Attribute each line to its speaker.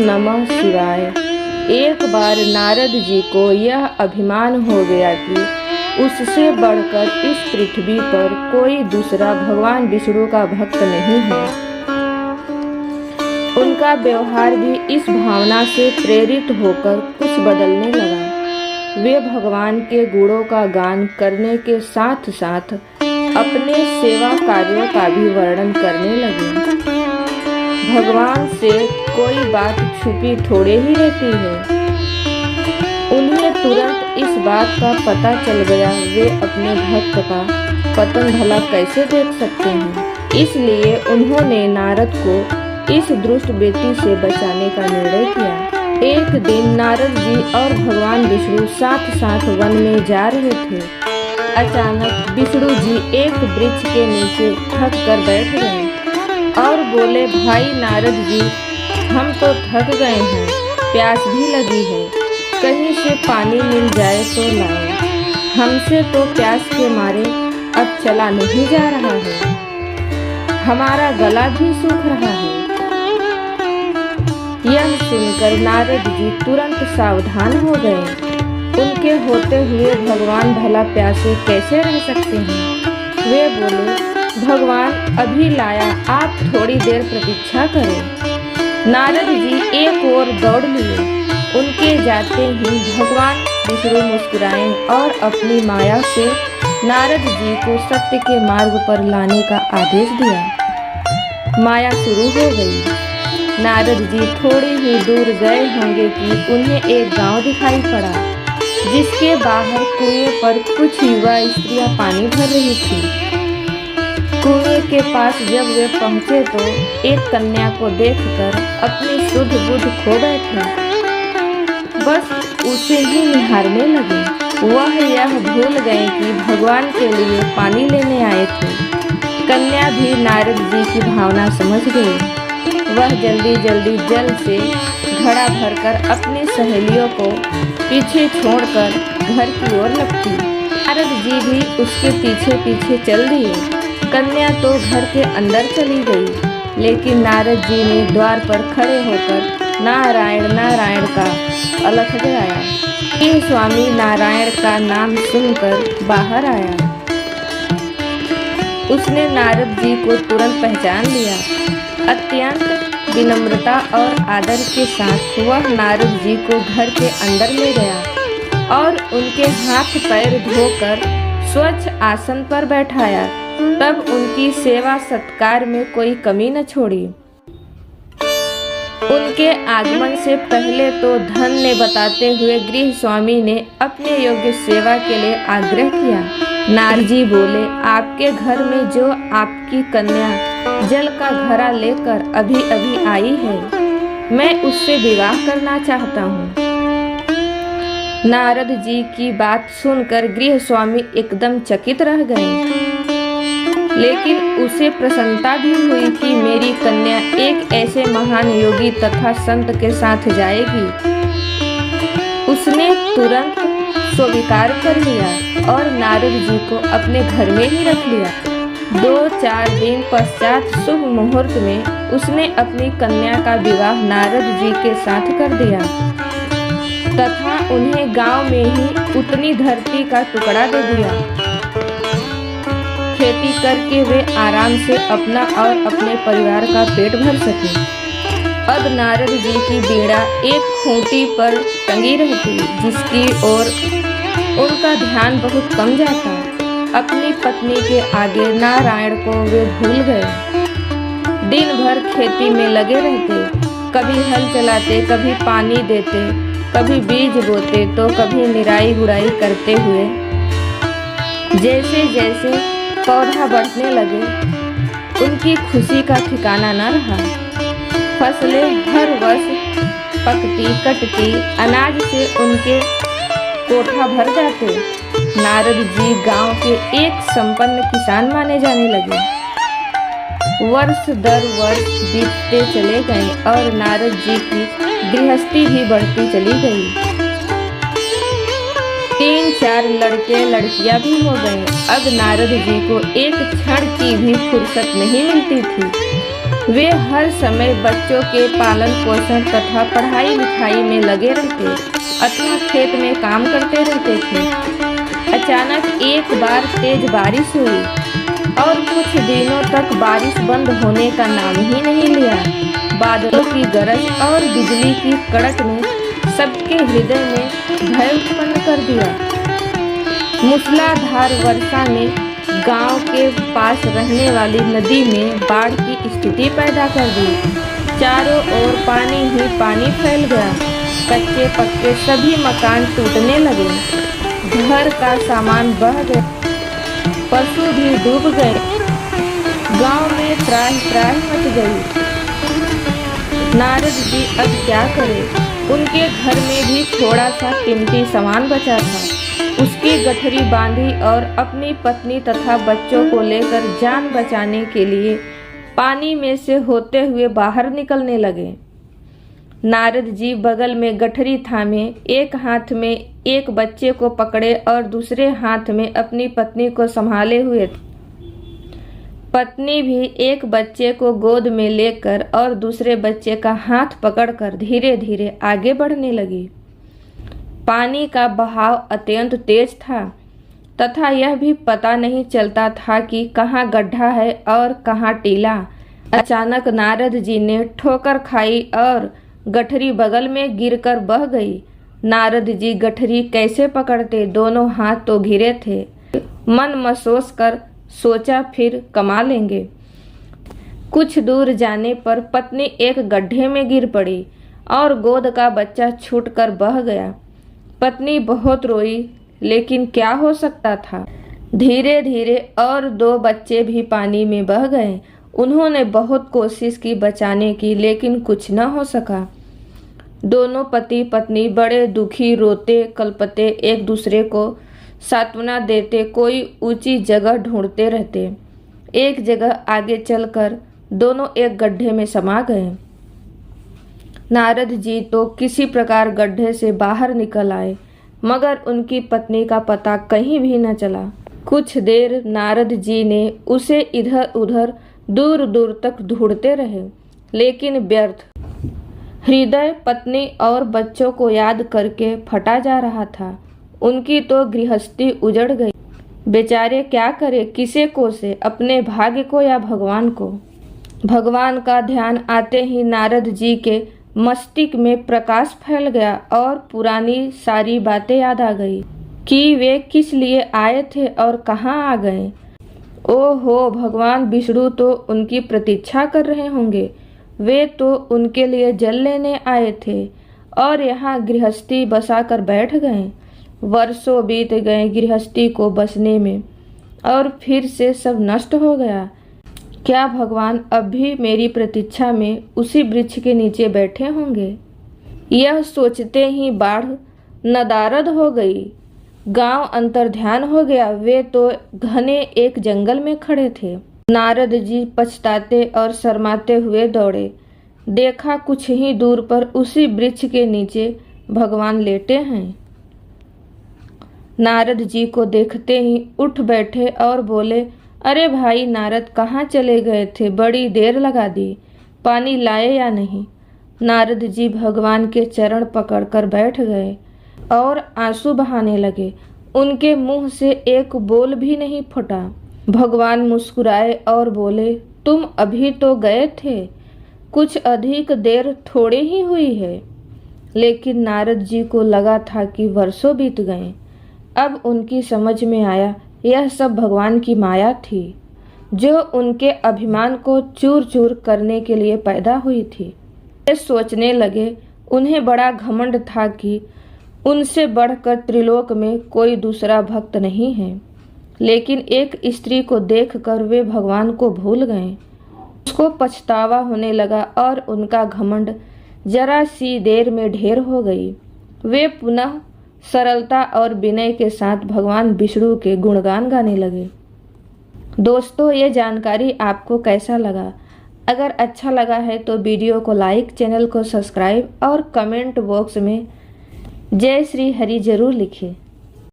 Speaker 1: नमः शिवाय। एक बार नारद जी को यह अभिमान हो गया कि उससे बढ़कर इस पृथ्वी पर कोई दूसरा भगवान विष्णु का भक्त नहीं है। उनका व्यवहार भी इस भावना से प्रेरित होकर कुछ बदलने लगा। वे भगवान के गुणों का गान करने के साथ साथ अपने सेवा कार्यों का भी वर्णन करने लगे। भगवान से कोई बात छुपी थोड़े ही रहती है। उन्हें तुरंत इस बात का पता चल गया। वे अपने भक्त का पतन भला कैसे देख सकते हैं। इसलिए उन्होंने नारद को इस दुष्ट बेटी से बचाने का निर्णय किया। एक दिन नारद जी और भगवान विष्णु साथ साथ वन में जा रहे थे। अचानक विष्णु जी एक वृक्ष के नीचे थक कर बैठ गए और बोले, भाई नारद जी, हम तो थक गए हैं, प्यास भी लगी है, कहीं से पानी मिल जाए तो लाओ। हमसे तो प्यास के मारे अब चला नहीं जा रहा है, हमारा गला भी सूख रहा है। यह सुनकर नारद जी तुरंत सावधान हो गए। उनके होते हुए भगवान भला प्यासे कैसे रह सकते हैं। वे बोले, भगवान अभी लाया, आप थोड़ी देर प्रतीक्षा करें। नारद जी एक ओर दौड़ लिए। उनके जाते ही भगवान विष्णु मुस्कुराए और अपनी माया से नारद जी को सत्य के मार्ग पर लाने का आदेश दिया। माया शुरू हो गई। नारद जी थोड़ी ही दूर गए होंगे कि उन्हें एक गांव दिखाई पड़ा, जिसके बाहर कुएं पर कुछ युवा स्त्रियां पानी भर रही थी। कुएं के पास जब वे पहुंचे तो एक कन्या को देखकर अपनी शुद्ध बुद्ध खो बैठे। बस उसे ही निहारने लगे। वह यह भूल गए कि भगवान के लिए पानी लेने आए थे। कन्या भी नारद जी की भावना समझ गई। वह जल्दी जल्दी जल से घड़ा भरकर अपनी सहेलियों को पीछे छोड़कर घर की ओर लपटी। नारद जी भी उसके पीछे पीछे चल दिए। कन्या तो घर के अंदर चली गई, लेकिन नारद जी ने द्वार पर खड़े होकर नारायण नारायण का अलख जगाया। ये स्वामी नारायण का नाम सुनकर बाहर आया। उसने नारद जी को तुरंत पहचान लिया। अत्यंत विनम्रता और आदर के साथ वह नारद जी को घर के अंदर ले गया और उनके हाथ पैर धोकर स्वच्छ आसन पर बैठाया। तब उनकी सेवा सत्कार में कोई कमी न छोड़ी। उनके आगमन से पहले तो धन्य बताते हुए गृह स्वामी ने अपने योग्य सेवा के लिए आग्रह किया। नारद जी बोले, आपके घर में जो आपकी कन्या जल का घड़ा लेकर अभी अभी आई है, मैं उससे विवाह करना चाहता हूँ। नारद जी की बात सुनकर गृह स्वामी एकदम चकित रह गए, लेकिन उसे प्रसन्नता भी हुई कि मेरी कन्या एक ऐसे महान योगी तथा संत के साथ जाएगी। उसने तुरंत स्वीकार कर लिया और नारद जी को अपने घर में ही रख लिया। 2-4 दिन पश्चात शुभ मुहूर्त में उसने अपनी कन्या का विवाह नारद जी के साथ कर दिया तथा उन्हें गांव में ही उतनी धरती का टुकड़ा दे दिया। खेती करके वे आराम से अपना और अपने परिवार का पेट भर सके। अब नारद जी की बीड़ा एक खूंटी पर टंगी रहती, जिसकी ओर उनका ध्यान बहुत कम जाता। अपनी पत्नी के आगे नारायण को वे भूल गए। दिन भर खेती में लगे रहते, कभी हल चलाते, कभी पानी देते, कभी बीज बोते तो कभी निराई गुड़ाई करते हुए जैसे जैसे पौधा बढ़ने लगे, उनकी खुशी का ठिकाना न रहा। फसलें हर वर्ष पकती कटती, अनाज से उनके कोठा भर जाते। नारद जी गांव के एक संपन्न किसान माने जाने लगे। वर्ष दर वर्ष बीतते चले गए और नारद जी की गृहस्थी भी बढ़ती चली गई। 3-4 लड़के लड़कियां भी हो गए। अब नारद जी को एक क्षण की भी फुर्सत नहीं मिलती थी। वे हर समय बच्चों के पालन पोषण तथा पढ़ाई लिखाई में लगे रहते अथवा खेत में काम करते रहते थे। अचानक एक बार तेज बारिश हुई और कुछ दिनों तक बारिश बंद होने का नाम ही नहीं लिया। बादलों की गरज और बिजली की कड़क ने सबके हृदय में भय उत्पन्न कर दिया। मूसलाधार वर्षा ने गांव के पास रहने वाली नदी में बाढ़ की स्थिति पैदा कर दी। चारों ओर पानी ही पानी फैल गया। कच्चे पक्के सभी मकान टूटने लगे। घर का सामान बह गया। पशु भी डूब गए। गांव में त्राही मच गई। नारद जी अब क्या करें? उनके घर में भी थोड़ा सा कीमती सामान बचा था। उसकी गठरी बांधी और अपनी पत्नी तथा बच्चों को लेकर जान बचाने के लिए पानी में से होते हुए बाहर निकलने लगे। नारद जी बगल में गठरी थामे, एक हाथ में एक बच्चे को पकड़े और दूसरे हाथ में अपनी पत्नी को संभाले हुए थे। पत्नी भी एक बच्चे को गोद में लेकर और दूसरे बच्चे का हाथ पकड़कर धीरे धीरे आगे बढ़ने लगी। पानी का बहाव अत्यंत तेज था तथा यह भी पता नहीं चलता था कि कहाँ गड्ढा है और कहाँ टीला। अचानक नारद जी ने ठोकर खाई और गठरी बगल में गिरकर बह गई। नारद जी गठरी कैसे पकड़ते? दोनों हाथ तो घिरे थे। मन मसोस कर सोचा फिर कमा लेंगे। कुछ दूर जाने पर पत्नी एक गड्ढे में गिर पड़ी और गोद का बच्चा छूटकर बह गया। पत्नी बहुत रोई, लेकिन क्या हो सकता था। धीरे धीरे और 2 बच्चे भी पानी में बह गए। उन्होंने बहुत कोशिश की बचाने की, लेकिन कुछ न हो सका। दोनों पति पत्नी बड़े दुखी, रोते कलपते, एक दूसरे को सांत्वना देते कोई ऊंची जगह ढूंढते रहते। एक जगह आगे चलकर दोनों एक गड्ढे में समा गए। नारद जी तो किसी प्रकार गड्ढे से बाहर निकल आए, मगर उनकी पत्नी का पता कहीं भी न चला। कुछ देर नारद जी ने उसे इधर उधर दूर दूर तक ढूंढते रहे, लेकिन व्यर्थ। हृदय पत्नी और बच्चों को याद करके फटा जा रहा था। उनकी तो गृहस्थी उजड़ गई। बेचारे क्या करे, किसे कोसे, अपने भाग्य को या भगवान को। भगवान का ध्यान आते ही नारद जी के मस्तिष्क में प्रकाश फैल गया और पुरानी सारी बातें याद आ गई कि वे किस लिए आए थे और कहाँ आ गए। ओहो, भगवान विष्णु तो उनकी प्रतीक्षा कर रहे होंगे। वे तो उनके लिए जल लेने आए थे और यहाँ गृहस्थी बसाकर बैठ गए। वर्षों बीत गए गृहस्थी को बसने में और फिर से सब नष्ट हो गया। क्या भगवान अब भी मेरी प्रतीक्षा में उसी वृक्ष के नीचे बैठे होंगे? यह सोचते ही बाढ़ नदारद हो गई। गांव अंतर्ध्यान हो गया। वे तो घने एक जंगल में खड़े थे। नारद जी पछताते और शर्माते हुए दौड़े। देखा कुछ ही दूर पर उसी वृक्ष के नीचे भगवान लेटे हैं। नारद जी को देखते ही उठ बैठे और बोले, अरे भाई नारद, कहाँ चले गए थे? बड़ी देर लगा दी। पानी लाए या नहीं? नारद जी भगवान के चरण पकड़कर बैठ गए और आंसू बहाने लगे। उनके मुंह से एक बोल भी नहीं फटा। भगवान मुस्कुराए और बोले, तुम अभी तो गए थे, कुछ अधिक देर थोड़ी ही हुई है। लेकिन नारद जी को लगा था कि वर्षों बीत गए। अब उनकी समझ में आया यह सब भगवान की माया थी, जो उनके अभिमान को चूर चूर करने के लिए पैदा हुई थी। वे सोचने लगे, उन्हें बड़ा घमंड था कि उनसे बढ़कर त्रिलोक में कोई दूसरा भक्त नहीं है। लेकिन एक स्त्री को देखकर वे भगवान को भूल गए। उसको पछतावा होने लगा और उनका घमंड जरा सी देर में ढेर हो गई। वे पुनः सरलता और विनय के साथ भगवान विष्णु के गुणगान गाने लगे। दोस्तों, ये जानकारी आपको कैसा लगा? अगर अच्छा लगा है तो वीडियो को लाइक, चैनल को सब्सक्राइब और कमेंट बॉक्स में जय श्री हरि जरूर लिखें।